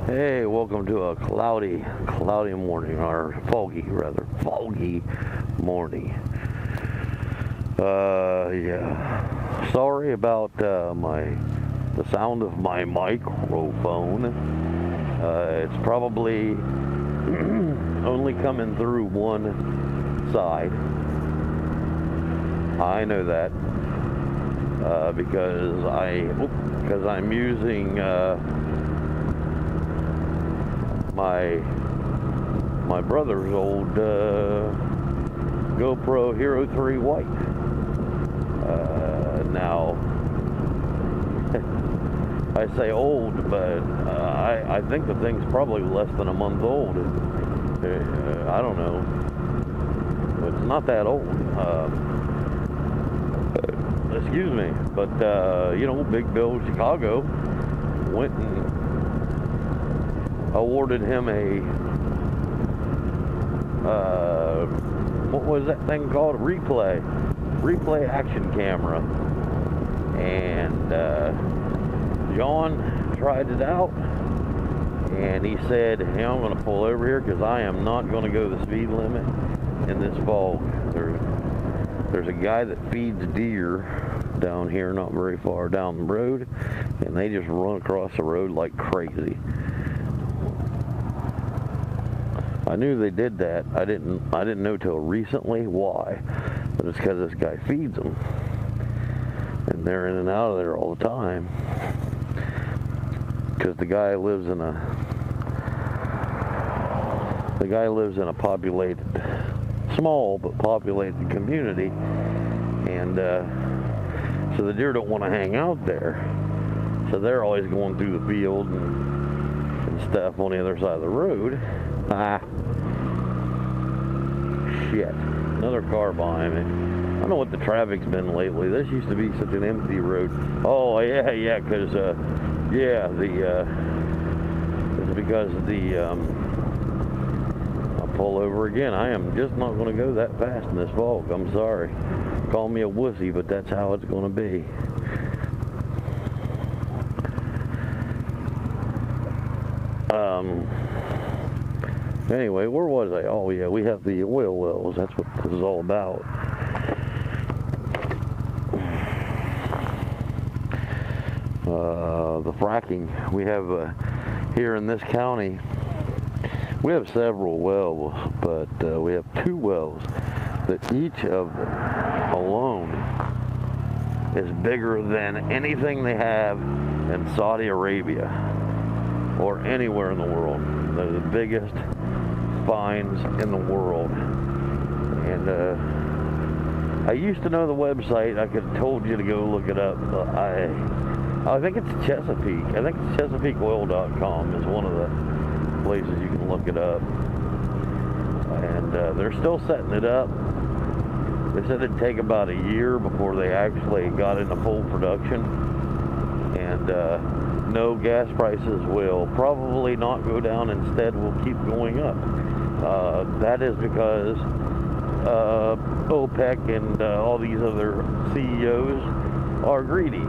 Hey, welcome to a cloudy morning, or foggy morning. Yeah. Sorry about the sound of my microphone. It's probably only coming through one side. I know that because I'm using my brother's old GoPro Hero 3 White. Now, I say old, but I think the thing's probably less than a month old. I don't know. It's not that old. Excuse me. But, Big Bill Chicago went and awarded him a, what was that thing called? Replay action camera. And John tried it out, and he said, hey, I'm going to pull over here because I am not going to go the speed limit in this fog. There's a guy that feeds deer down here, not very far down the road, and they just run across the road like crazy. I knew they did that. I didn't know till recently why, but it's because this guy feeds them, and they're in and out of there all the time. Because the guy lives in a populated, small but populated community, and so the deer don't want to hang out there. So they're always going through the field and stuff on the other side of the road. Shit, another car behind me. I don't know what the traffic's been lately. This used to be such an empty road. Oh yeah, because it's because I'll pull over again. I am just not going to go that fast in this fog. I'm sorry. Call me a wussy, but that's how it's going to be. Anyway, where was I? Oh yeah, we have the oil wells. That's what this is all about. The fracking we have here in this county. We have several wells, but we have 2 wells that each of them alone is bigger than anything they have in Saudi Arabia or anywhere in the world. They're the biggest finds in the world. And I used to know the website. I could have told you to go look it up. I think it's Chesapeake. I think it's ChesapeakeOil.com is one of the places you can look it up. And they're still setting it up. They said it'd take about a year before they actually got into full production. And no, gas prices will probably not go down. Instead, will keep going up. That is because OPEC and all these other CEOs are greedy.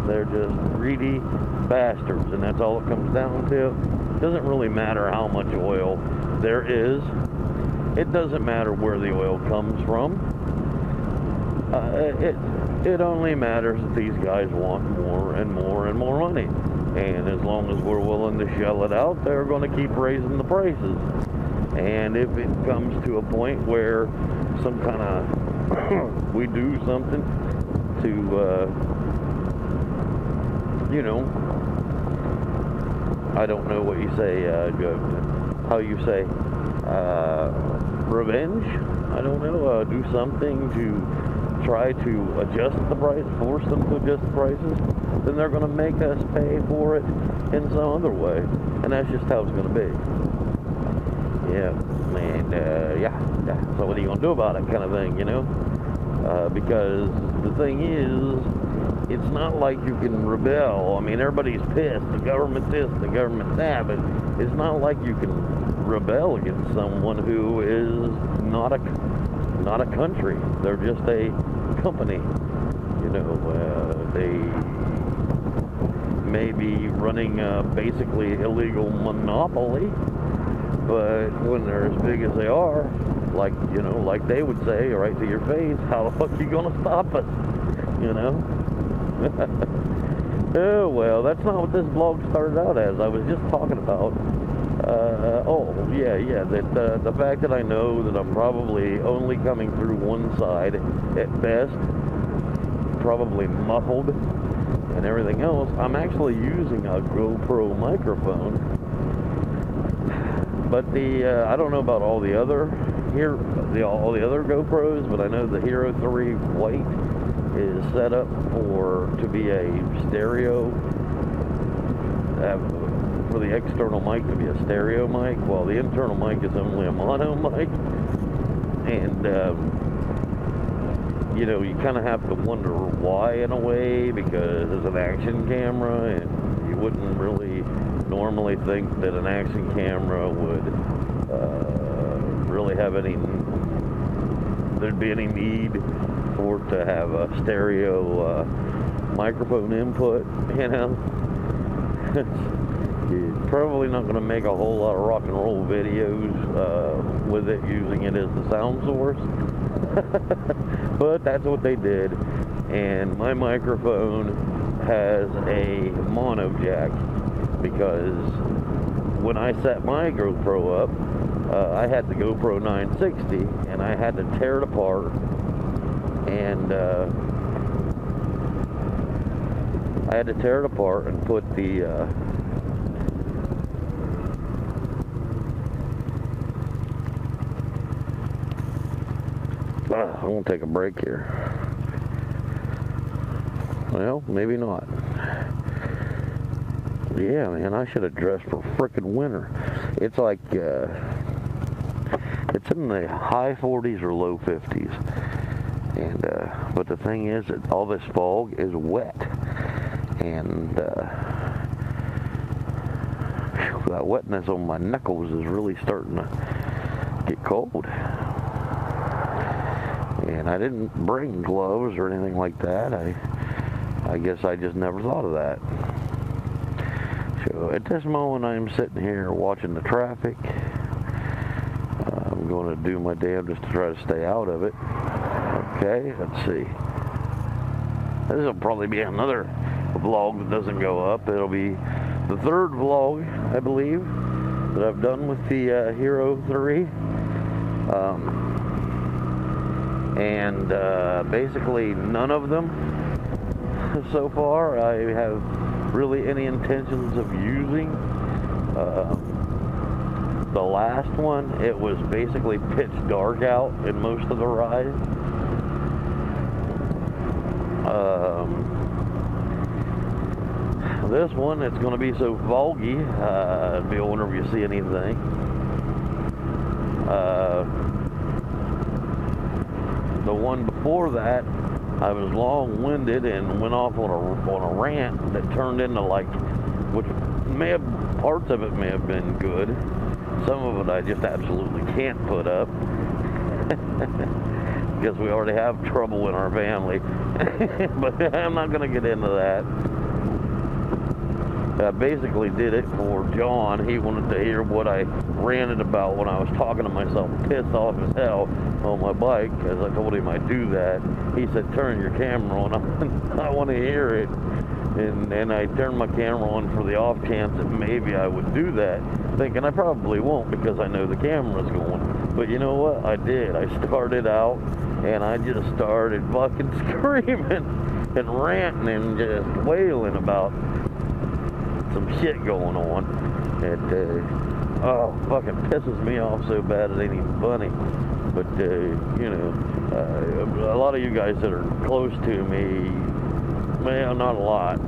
They're just greedy bastards, and that's all it comes down to. It doesn't really matter how much oil there is. It doesn't matter where the oil comes from. It only matters that these guys want more and more and more money. And as long as we're willing to shell it out, they're going to keep raising the prices. And if it comes to a point where some kind of we do something to I don't know what you say, how you say, revenge? I don't know, do something to try to adjust the price, force them to adjust the prices, then they're going to make us pay for it in some other way. And that's just how it's going to be. Yeah, and so what are you going to do about it, kind of thing, because the thing is, it's not like you can rebel. I mean, everybody's pissed. The government's this, the government's that, but it's not like you can rebel against someone who is not a country. They're just a company. They may be running basically illegal monopoly, but when they're as big as they are, like, you know, like they would say right to your face, how the fuck you gonna stop us, you know? Oh, well, that's not what this blog started out as. I was just talking about, that the fact that I know that I'm probably only coming through one side at best, probably muffled, and everything else. I'm actually using a GoPro microphone, but I don't know about all the other all the other GoPros, but I know the Hero 3 White is set up to be a stereo, for the external mic to be a stereo mic, while the internal mic is only a mono mic. And you know, you kind of have to wonder why in a way, because it's an action camera, and you wouldn't really normally think that an action camera would really have there'd be any need for it to have a stereo microphone input, you know. You're probably not going to make a whole lot of rock and roll videos with it, using it as the sound source. But that's what they did. And my microphone has a mono jack, because when I set my GoPro up, I had the GoPro 960, and I had to tear it apart, and put the I'm gonna take a break here. Well, maybe not. Yeah, man, I should have dressed for frickin' winter. It's like, it's in the high 40s or low 50s. And, but the thing is that all this fog is wet. And, that wetness on my knuckles is really starting to get cold. And I didn't bring gloves or anything like that. I guess I just never thought of that. So at this moment, I'm sitting here watching the traffic. I'm going to do my damnedest to try to stay out of it. Okay, let's see. This will probably be another vlog that doesn't go up. It'll be the third vlog, I believe, that I've done with the Hero 3. Basically none of them so far I have really any intentions of using. The last one, it was basically pitch dark out in most of the ride. This one, it's going to be so foggy, I wonder if you see anything. The one before that, I was long-winded and went off on a rant that turned into, like, which parts of it may have been good. Some of it I just absolutely can't put up. Because we already have trouble in our family. But I'm not going to get into that. I basically did it for John. He wanted to hear what I ranted about when I was talking to myself, pissed off as hell on my bike, because I told him I'd do that. He said, turn your camera on. I want to hear it. And I turned my camera on for the off chance that maybe I would do that, thinking I probably won't because I know the camera's going. But you know what? I did. I started out and I just started fucking screaming and ranting and just wailing about some shit going on. It fucking pisses me off so bad it ain't even funny. But you know, a lot of you guys that are close to me, well, not a lot.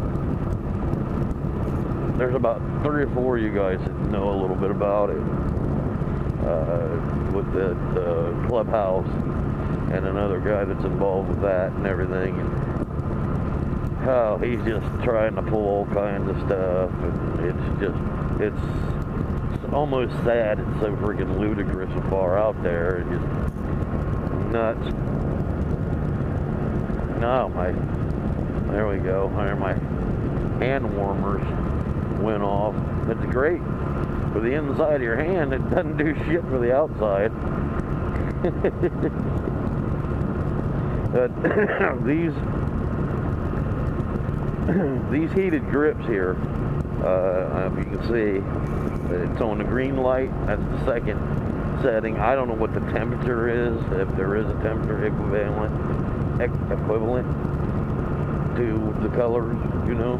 There's about 3 or 4 of you guys that know a little bit about it, with the clubhouse, and another guy that's involved with that and everything. And how he's just trying to pull all kinds of stuff, and it's almost sad. It's so freaking ludicrous and far out there. It's just nuts. No, there we go. My hand warmers went off. It's great for the inside of your hand. It doesn't do shit for the outside. These heated grips here, if you can see, it's on the green light. That's the second setting. I don't know what the temperature is, if there is a temperature equivalent to the colors, you know.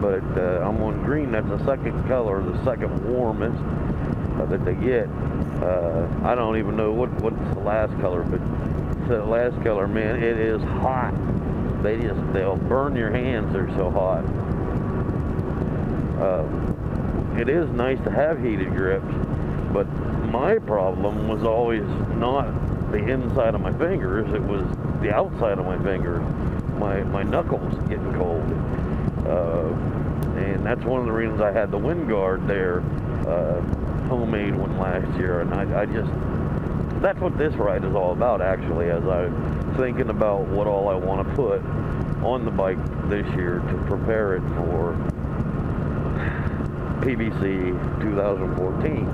But I'm on green. That's the second color, the second warmest that they get. I don't even know what's the last color, but the last color, man, it is hot. They'll burn your hands. They're so hot. It is nice to have heated grips, but my problem was always not the inside of my fingers. It was the outside of my fingers. My knuckles getting cold. And that's one of the reasons I had the wind guard there, homemade one last year. And I just, that's what this ride is all about, actually, as I'm thinking about what all I want to put on the bike this year to prepare it for PBC 2014.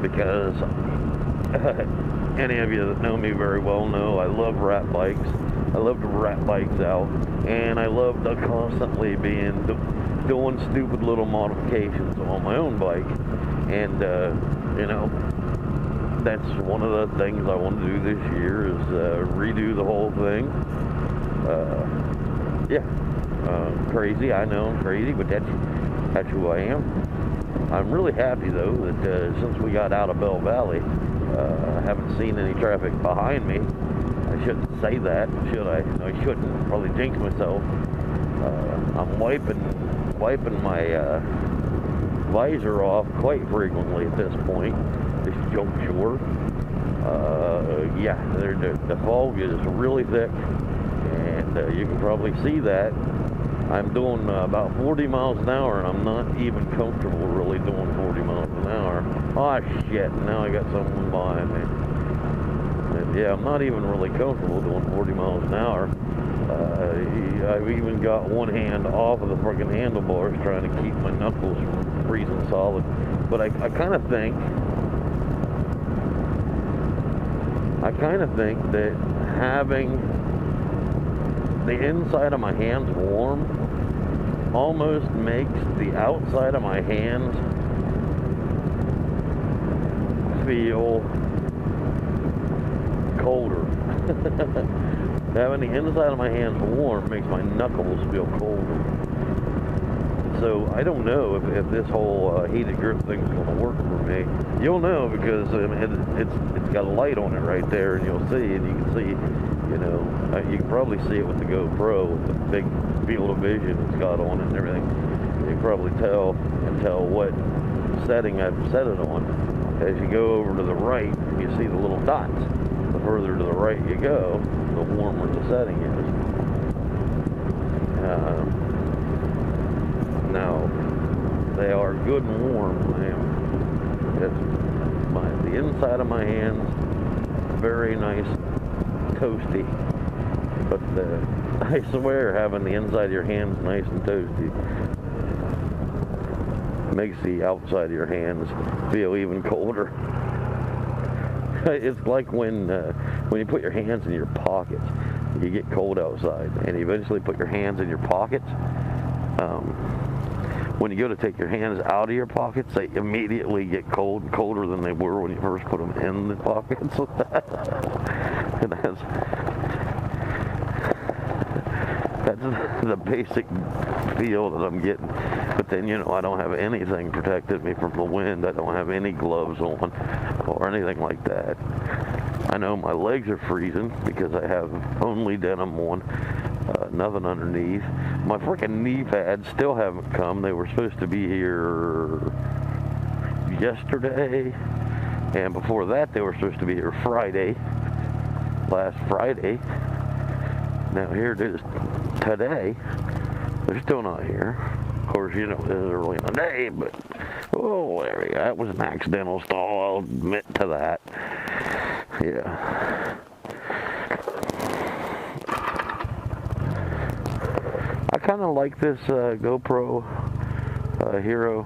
Because any of you that know me very well know I love rat bikes. I love to rat bikes out, and I love to constantly doing stupid little modifications on my own bike. And you know, that's one of the things I want to do this year is redo the whole thing. Crazy, I know I'm crazy, but that's who I am. I'm really happy though that since we got out of Bell Valley, I haven't seen any traffic behind me. I shouldn't say that, should I? No, I shouldn't. Probably jinx myself. I'm wiping my visor off quite frequently at this point, this juncture. The fog is really thick, and you can probably see that. I'm doing about 40 miles an hour, and I'm not even comfortable really doing 40 miles an hour. Oh shit, now I got someone behind me. And yeah, I'm not even really comfortable doing 40 miles an hour. I've even got one hand off of the freaking handlebars trying to keep my knuckles from freezing solid. But I kind of think that having the inside of my hands warm almost makes the outside of my hands feel colder. Having the inside of my hands warm makes my knuckles feel colder. So I don't know if this whole heated grip thing is going to work for me. You'll know because it's got a light on it right there, and you'll see, and you can see, you know, you can probably see it with the GoPro, with the big field of vision it's got on it and everything. You can probably tell what setting I've set it on. As you go over to the right, you see the little dots. The further to the right you go, the warmer the setting is. Now, they are good and warm. The inside of my hands, very nice, toasty. But I swear, having the inside of your hands nice and toasty makes the outside of your hands feel even colder. It's like when you put your hands in your pockets, you get cold outside, and you eventually put your hands in your pockets. When you go to take your hands out of your pockets, they immediately get cold and colder than they were when you first put them in the pockets. And that's the basic feel that I'm getting. But then, you know, I don't have anything protecting me from the wind. I don't have any gloves on or anything like that. I know my legs are freezing because I have only denim on, nothing underneath. My freaking knee pads still haven't come. They were supposed to be here yesterday, and before that they were supposed to be here last Friday. Now here it is today. They're still not here. Of course, you know, this is early in the day, but oh, there we go. That was an accidental stall, I'll admit to that. Yeah. I kind of like this GoPro Hero